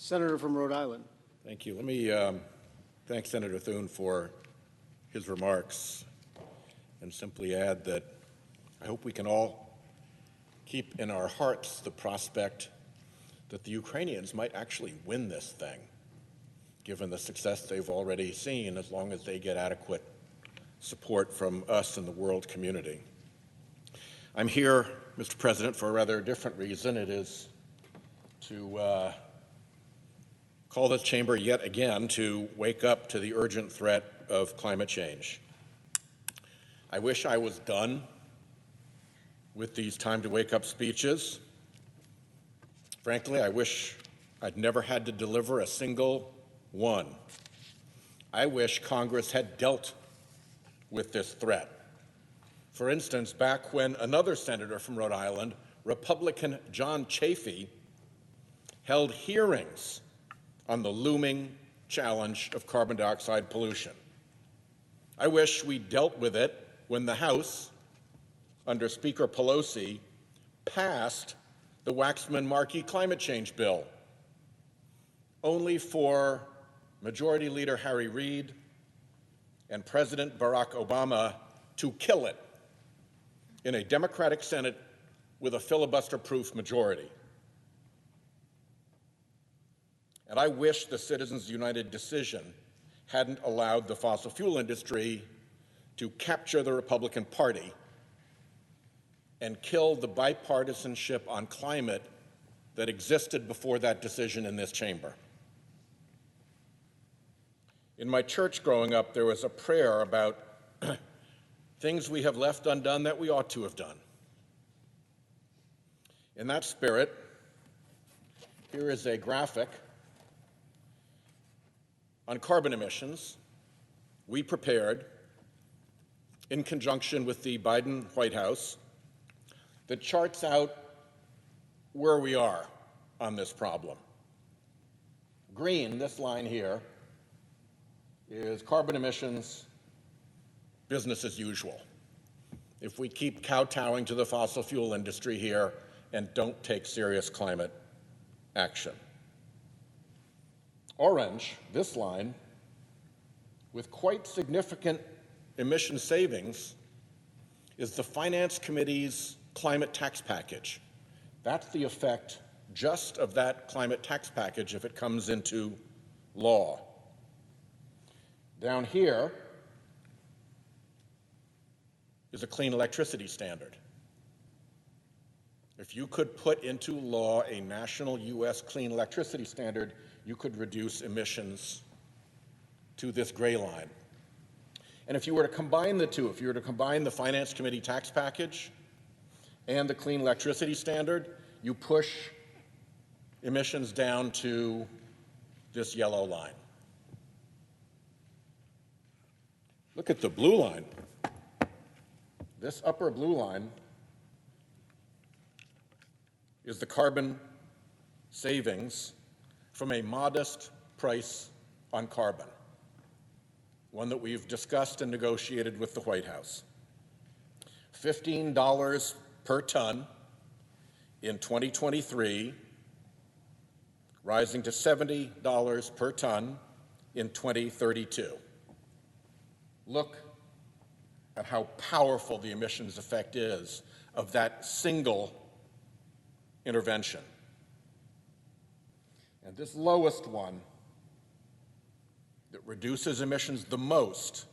Senator from Rhode Island. Thank you. Let me thank Senator Thune for his remarks and simply add that I hope we can all keep in our hearts the prospect that the Ukrainians might actually win this thing, given the success they've already seen, as long as they get adequate support from us and the world community. I'm here, Mr. President, for a rather different reason. It is to call this chamber yet again to wake up to the urgent threat of climate change. I wish I was done with these time to wake up speeches. Frankly, I wish I'd never had to deliver a single one. I wish Congress had dealt with this threat. For instance, back when another senator from Rhode Island, Republican John Chafee, held hearings on the looming challenge of carbon dioxide pollution. I wish we dealt with it when the House, under Speaker Pelosi, passed the Waxman-Markey climate change bill, only for Majority Leader Harry Reid and President Barack Obama to kill it in a Democratic Senate with a filibuster-proof majority. And I wish the Citizens United decision hadn't allowed the fossil fuel industry to capture the Republican Party and kill the bipartisanship on climate that existed before that decision in this chamber. In my church growing up, there was a prayer about things we have left undone that we ought to have done. In that spirit, here is a graphic on carbon emissions we prepared in conjunction with the Biden White House that charts out where we are on this problem. Green, this line here, is carbon emissions business as usual. If we keep kowtowing to the fossil fuel industry here and don't take serious climate action. Orange, this line, with quite significant emission savings, is the Finance Committee's climate tax package. That's the effect just of that climate tax package if it comes into law. Down here is a clean electricity standard. If you could put into law a national U.S. clean electricity standard, you could reduce emissions to this gray line. And if you were to combine the two, if you were to combine the Finance Committee tax package and the clean electricity standard, you push emissions down to this yellow line. Look at the blue line. This upper blue line is the carbon savings from a modest price on carbon, one that we've discussed and negotiated with the White House. $15 per ton in 2023, rising to $70 per ton in 2032. Look at how powerful the emissions effect is of that single intervention. And this lowest one that reduces emissions the most,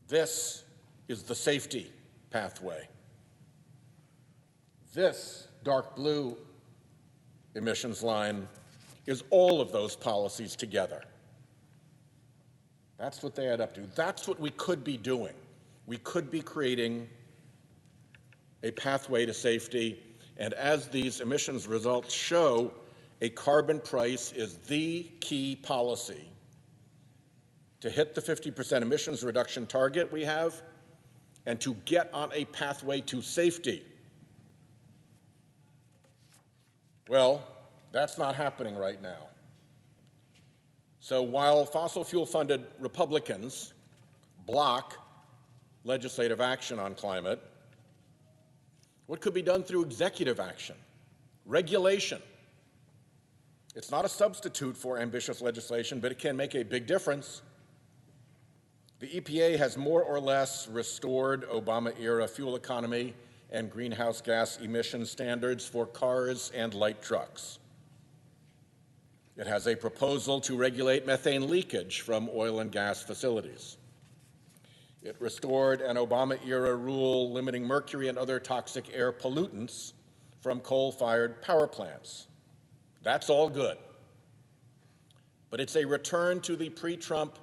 this is the safety pathway. This dark blue emissions line is all of those policies together. That's what they add up to. That's what we could be doing. We could be creating a pathway to safety, and as these emissions results show, a carbon price is the key policy to hit the 50% emissions reduction target we have and to get on a pathway to safety. Well, that's not happening right now. So while fossil fuel-funded Republicans block legislative action on climate, what could be done through executive action, regulation, It's not a substitute for ambitious legislation, but it can make a big difference. The EPA has more or less restored Obama-era fuel economy and greenhouse gas emission standards for cars and light trucks. It has a proposal to regulate methane leakage from oil and gas facilities. It restored an Obama-era rule limiting mercury and other toxic air pollutants from coal-fired power plants. That's all good. But it's a return to the pre-Trump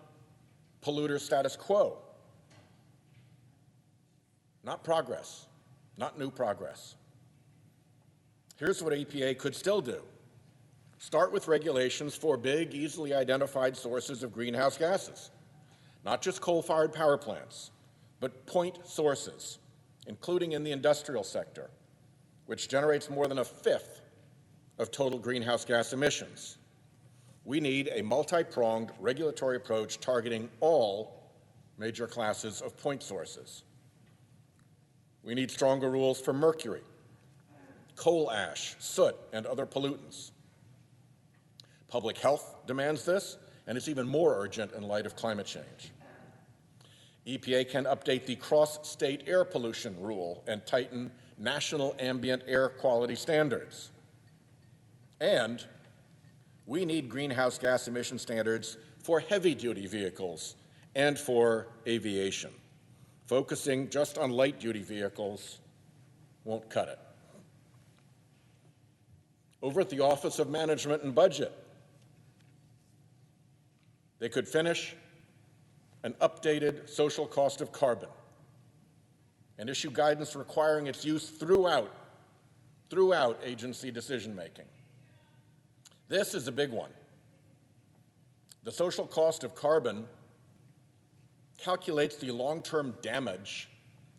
polluter status quo. Not progress, not new progress. Here's what EPA could still do. Start with regulations for big, easily identified sources of greenhouse gases. Not just coal-fired power plants, but point sources, including in the industrial sector, which generates more than a fifth of total greenhouse gas emissions. We need a multi-pronged regulatory approach targeting all major classes of point sources. We need stronger rules for mercury, coal ash, soot, and other pollutants. Public health demands this, and it's even more urgent in light of climate change. EPA can update the cross-state air pollution rule and tighten national ambient air quality standards. And we need greenhouse gas emission standards for heavy-duty vehicles and for aviation. Focusing just on light-duty vehicles won't cut it. Over at the Office of Management and Budget, they could finish an updated social cost of carbon and issue guidance requiring its use throughout agency decision-making. This is a big one. The social cost of carbon calculates the long-term damage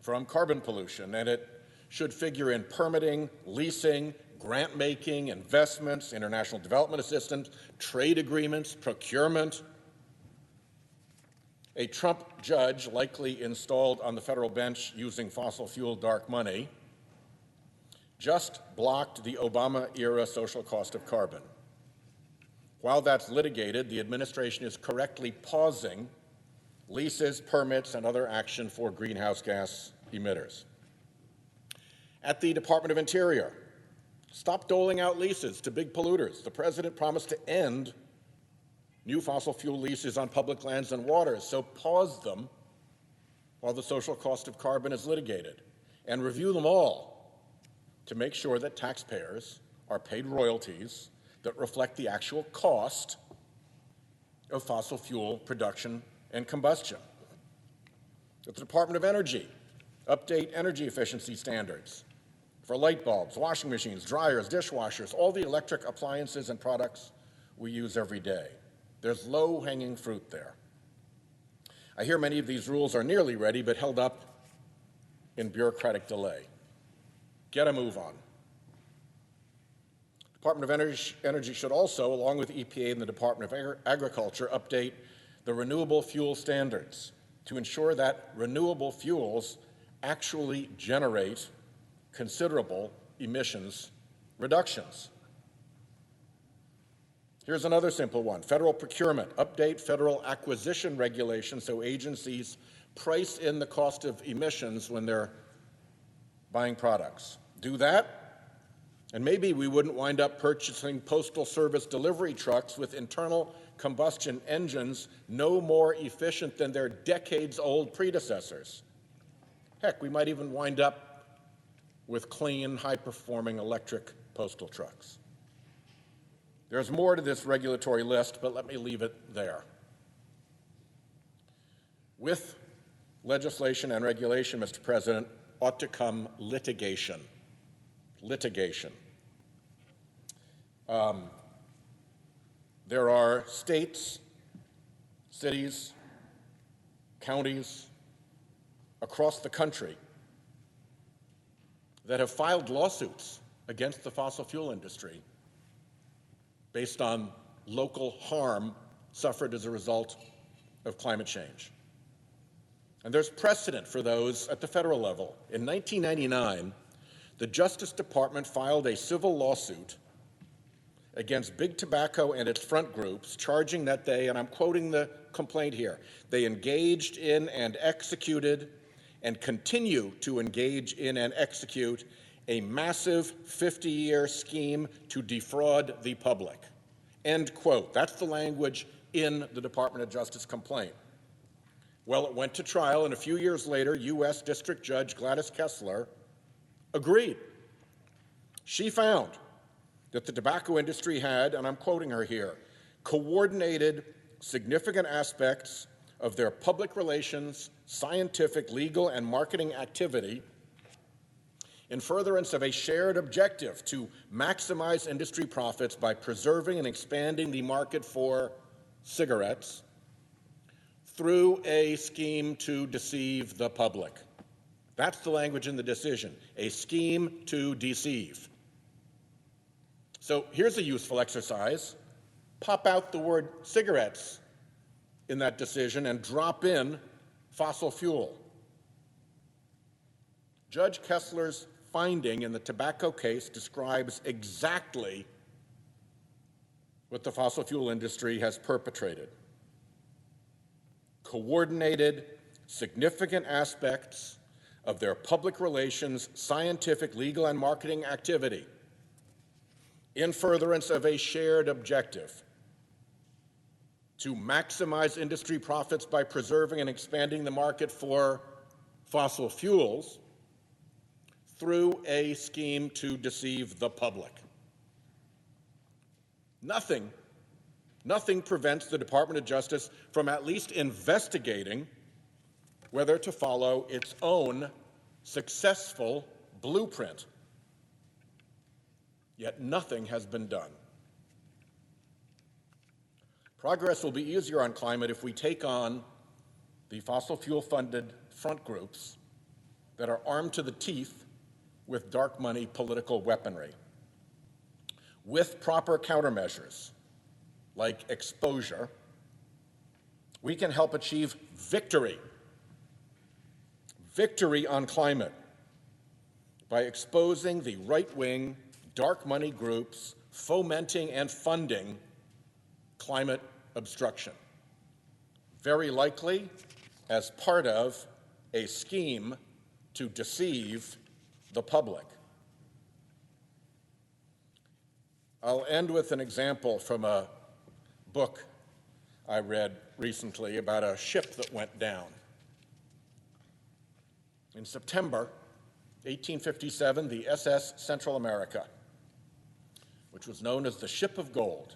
from carbon pollution, and it should figure in permitting, leasing, grant-making, investments, international development assistance, trade agreements, procurement. A Trump judge, likely installed on the federal bench using fossil fuel dark money, just blocked the Obama-era social cost of carbon. While that's litigated, the administration is correctly pausing leases, permits, and other action for greenhouse gas emitters. At the Department of Interior, stop doling out leases to big polluters. The president promised to end new fossil fuel leases on public lands and waters, so pause them while the social cost of carbon is litigated, and review them all to make sure that taxpayers are paid royalties that reflect the actual cost of fossil fuel production and combustion. At the Department of Energy, update energy efficiency standards for light bulbs, washing machines, dryers, dishwashers, all the electric appliances and products we use every day. There's low-hanging fruit there. I hear many of these rules are nearly ready, but held up in bureaucratic delay. Get a move on. Department of Energy should also, along with EPA and the Department of Agriculture, update the renewable fuel standards to ensure that renewable fuels actually generate considerable emissions reductions. Here's another simple one. Federal procurement. Update federal acquisition regulations so agencies price in the cost of emissions when they're buying products. Do that, and maybe we wouldn't wind up purchasing Postal Service delivery trucks with internal combustion engines no more efficient than their decades-old predecessors. Heck, we might even wind up with clean, high-performing electric postal trucks. There's more to this regulatory list, but let me leave it there. With legislation and regulation, Mr. President, ought to come litigation. Litigation. There are states, cities, counties across the country that have filed lawsuits against the fossil fuel industry based on local harm suffered as a result of climate change. And there's precedent for those at the federal level. In 1999, the Justice Department filed a civil lawsuit against big tobacco and its front groups, charging that they, and I'm quoting the complaint here, they engaged in and executed and continue to engage in and execute a massive 50-year scheme to defraud the public. End quote. That's the language in the Department of Justice complaint. Well, it went to trial, and a few years later, U.S. District Judge Gladys Kessler agreed. She found that the tobacco industry had, and I'm quoting her here, coordinated significant aspects of their public relations, scientific, legal, and marketing activity in furtherance of a shared objective to maximize industry profits by preserving and expanding the market for cigarettes through a scheme to deceive the public. That's the language in the decision, a scheme to deceive. So here's a useful exercise. Pop out the word cigarettes in that decision and drop in fossil fuel. Judge Kessler's finding in the tobacco case describes exactly what the fossil fuel industry has perpetrated. Coordinated, significant aspects of their public relations, scientific, legal, and marketing activity in furtherance of a shared objective to maximize industry profits by preserving and expanding the market for fossil fuels through a scheme to deceive the public. Nothing prevents the Department of Justice from at least investigating whether to follow its own successful blueprint. Yet nothing has been done. Progress will be easier on climate if we take on the fossil fuel-funded front groups that are armed to the teeth with dark money political weaponry. With proper countermeasures, like exposure, we can help achieve victory on climate by exposing the right-wing dark money groups fomenting and funding climate obstruction, very likely as part of a scheme to deceive the public. I'll end with an example from a book I read recently about a ship that went down. In September 1857, the SS Central America, which was known as the Ship of Gold,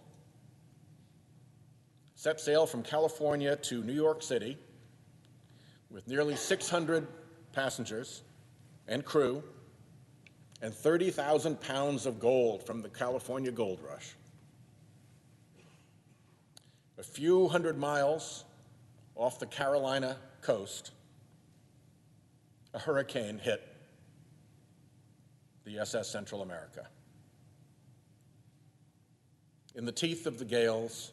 set sail from California to New York City with nearly 600 passengers and crew and 30,000 pounds of gold from the California gold rush. A few hundred miles off the Carolina coast, a hurricane hit the SS Central America. In the teeth of the gales,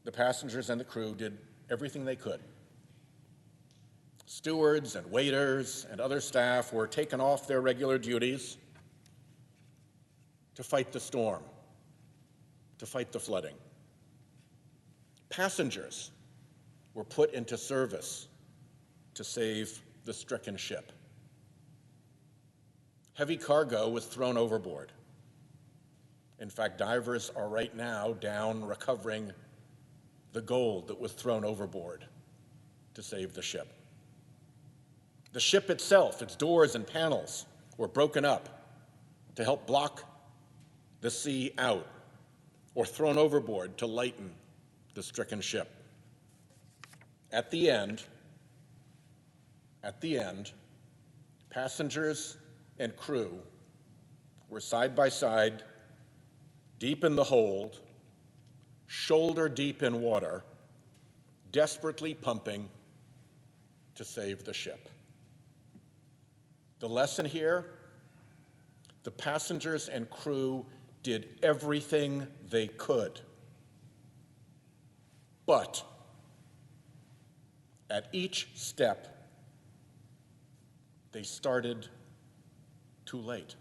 the passengers and the crew did everything they could. Stewards and waiters and other staff were taken off their regular duties to fight the storm, to fight the flooding. Passengers were put into service to save the stricken ship. Heavy cargo was thrown overboard. In fact, divers are right now down recovering the gold that was thrown overboard to save the ship. The ship itself, its doors and panels, were broken up to help block the sea out or thrown overboard to lighten the stricken ship. At the end, passengers and crew were side by side, deep in the hold, shoulder deep in water, desperately pumping to save the ship. The lesson here, the passengers and crew did everything they could. But at each step, they started too late.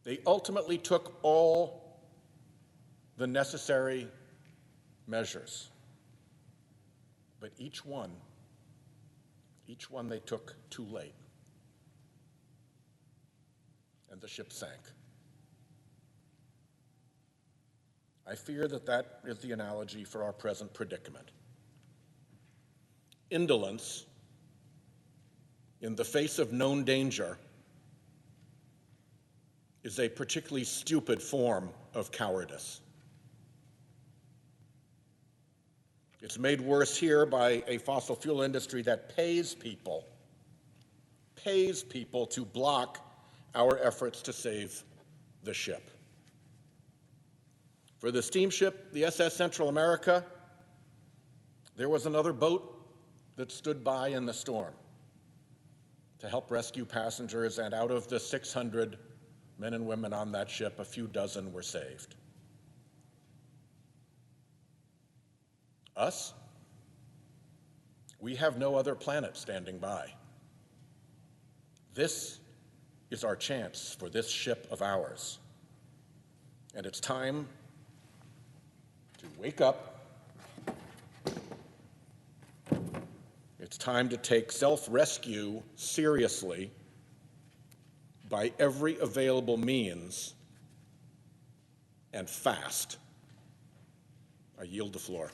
They ultimately took all the necessary measures, but each one they took too late, and the ship sank. I fear that that is the analogy for our present predicament. Indolence in the face of known danger is a particularly stupid form of cowardice. It's made worse here by a fossil fuel industry that pays people to block our efforts to save the ship. For the steamship, the SS Central America, there was another boat that stood by in the storm to help rescue passengers, and out of the 600 men and women on that ship, a few dozen were saved. Us? We have no other planet standing by. This is our chance for this ship of ours. And it's time to wake up. It's time to take self-rescue seriously by every available means, and fast. I yield the floor.